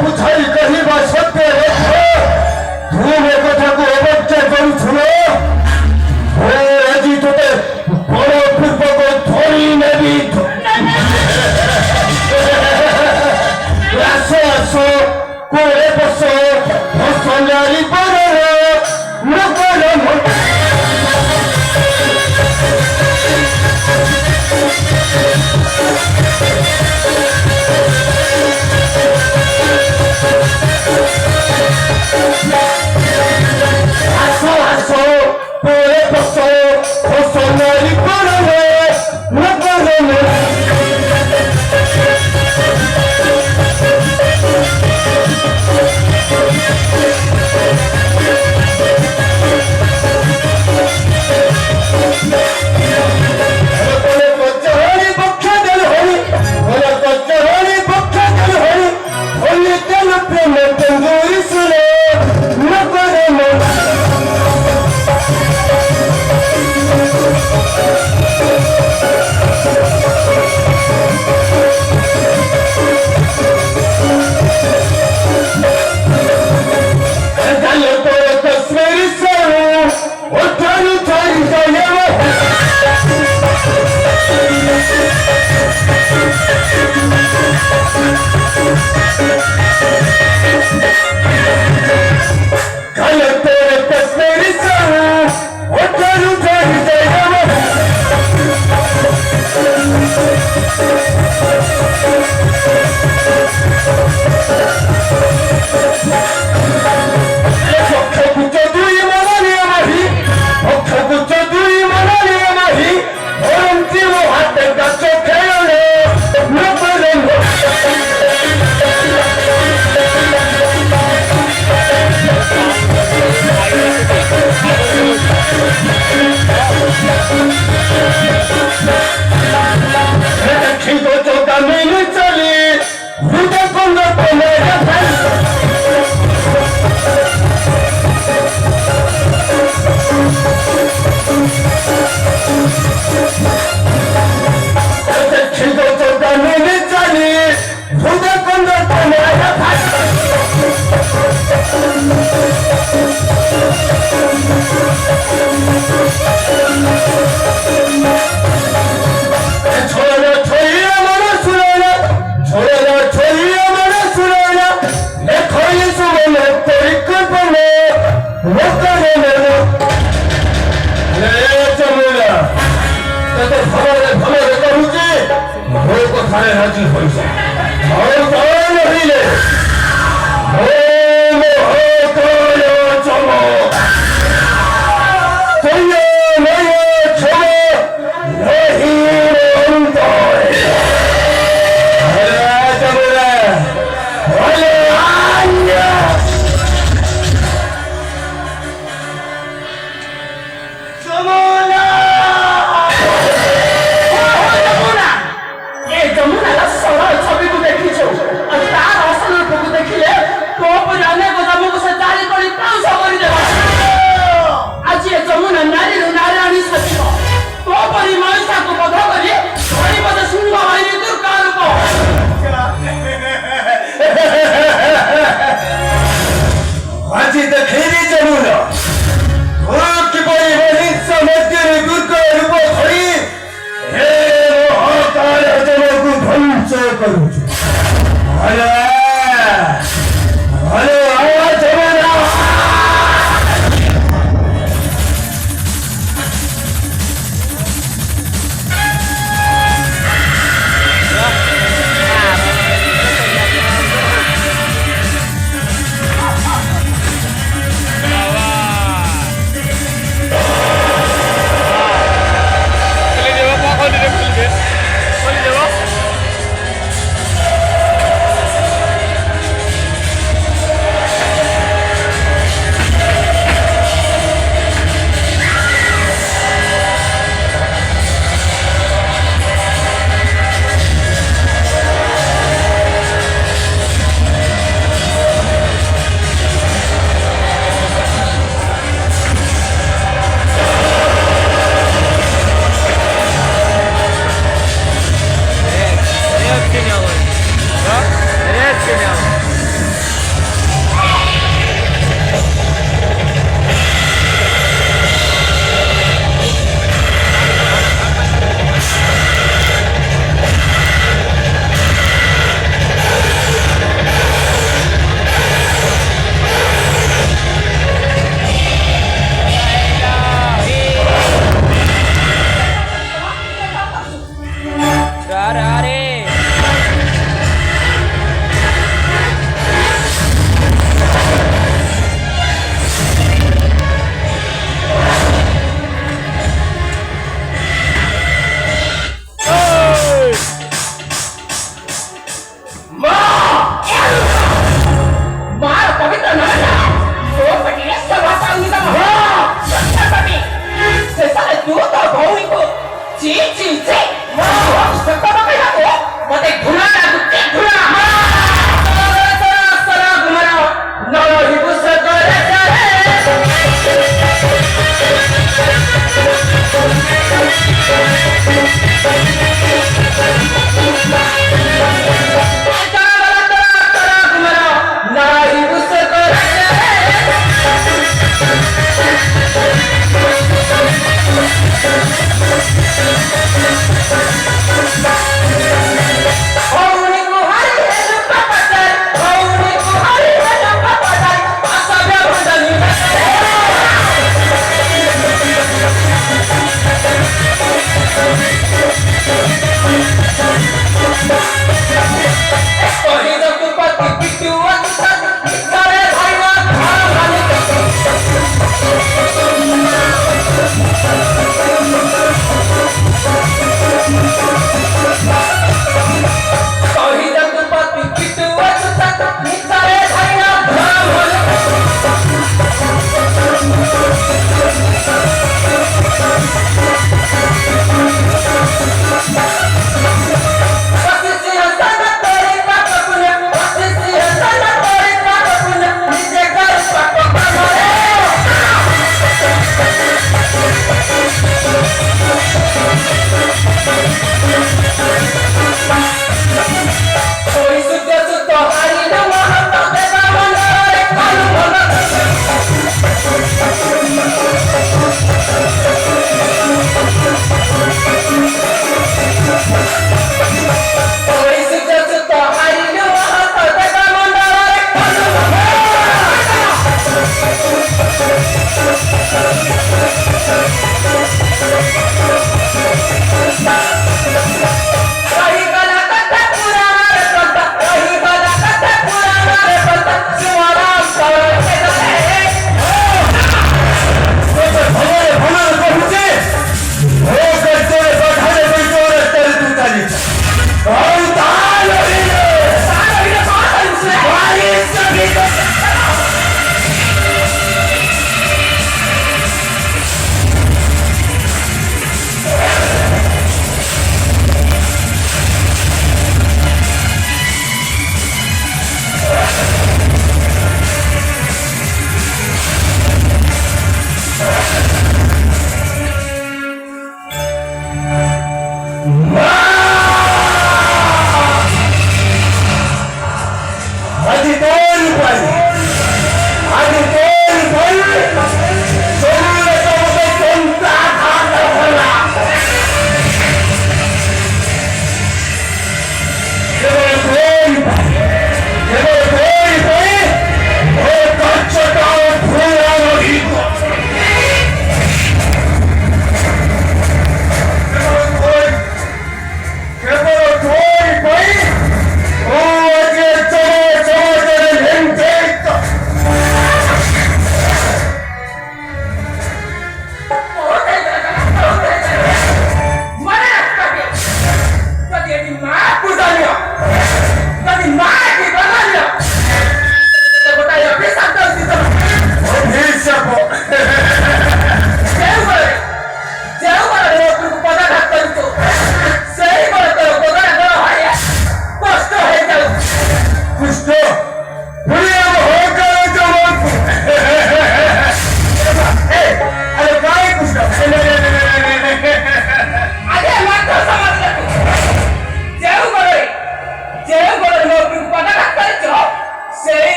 ପୁଛାଇ କହିବା ସତ୍ୟ ତୁ ମୋ କଥାକୁ ଅବଜ୍ଞା କରୁଥିଲ। ଆଜି ତୋତେ ବଳ ପୂର୍ବକ ଧରି ନେବି। ଆସ ଆସ କୋଳେ ବସ ହସଲାରି ପରର ମକର আস আস কোলে বস হসলারি পরর মকর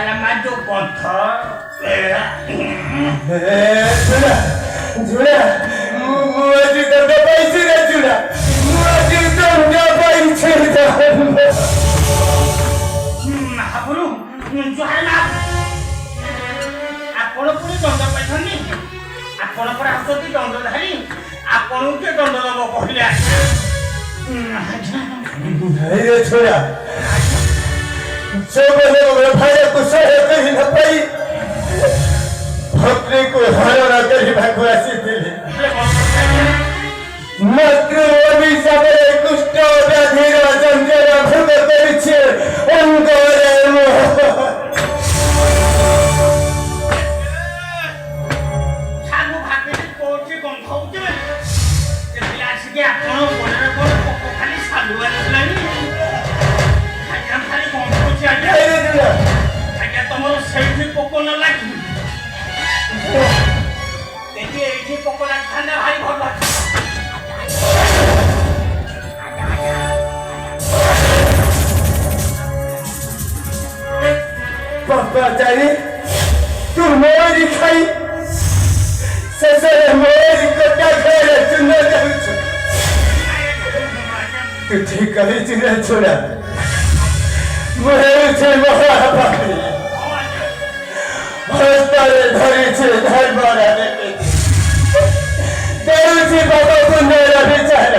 ହେଲା ମା ଯୋଉ ଗନ୍ଧ ଝୁଣା ମୁଁ ଆଜି ଦଣ୍ଡ ପାଇଛି ରେ ଝୁଣା ମୁଁ ଆଜି ଦଣ୍ଡ ପାଇଛି ମହାପୁରୁ ଜୁହାର ମା ଆପଣ ପୁଣି ଦଣ୍ଡ ପାଇଛନ୍ତି ଆପଣ ପରା ଆସୁଛନ୍ତି ଦଣ୍ଡଧାରୀ ଆପଣଙ୍କୁ କିଏ ଦଣ୍ଡ ଦବ କହିଲେ ଛୁଣା ଯେଉଁମାନେ ଭାଇକୁ ସହାୟକ ହିଁ ନ ପାଇ ଭକ୍ତିକୁ ହରଣ କରିବାକୁ ଆସିଥିଲେ ମାତୃ ଅଭିଶାପରେ କୁଷ୍ଠ ବ୍ୟାଧିର ଜଞ୍ଜର ଭୋଗ କରିଛି ଅଙ୍ଗରେ ସାଧୁ ଭାବିଲି କୋଉଠି ଗନ୍ଧ ହଉଛି ଦେଖିଲେ ଆସିକି ଆପଣ ମନରେ କଣ ପୋକ ଖାଲି ସାଧୁ ଆସିଲାଣି ଆଜ୍ଞା ଖାଲି ଗନ୍ଧ ହଉଛି ଆଜ୍ଞା ତମର ସେଇଠି ପୋକ ନ ଲାଗି দেখি এইটি পকোড়া খানা ভাই ভালো পাপাচারি তুই মোরি খাই শেষে মোরি কটা খাইলে চুনে যাচ্ছ তুই ঠিক করেছি না ছোড়া মরেছে মহাপাপী হস্তারে ধরেছে ধর্মরা দেউছি বাবা পুণ্যের বিচার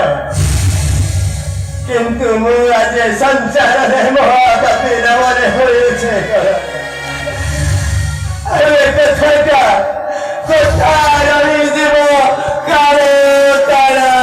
কিন্তু মু আজ সংসারে মহাপাপীর মনে হয়েছে কথাটা কোথায় রহি জীব কারো তারা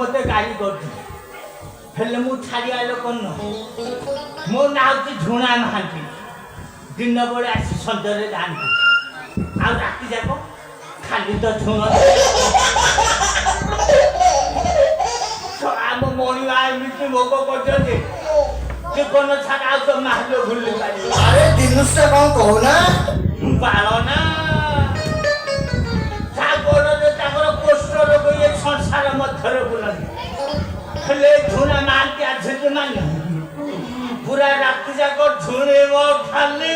मते गाली कर हेले मु छाड़ी आलो कोन मो नाउ की झुणा महांती दिन बड़े आसी संजरे जानी आ राती जाको खाली तो झुण तो आम मोणी आइ मिति भोग करजो जे कोन छाड़ा तो माहलो भूली पारी अरे दिनुस से कौन कहू ना बालो ना संसार मध्य बुलन झुना मानती आज मान पूरा रात जाक झुणे खाली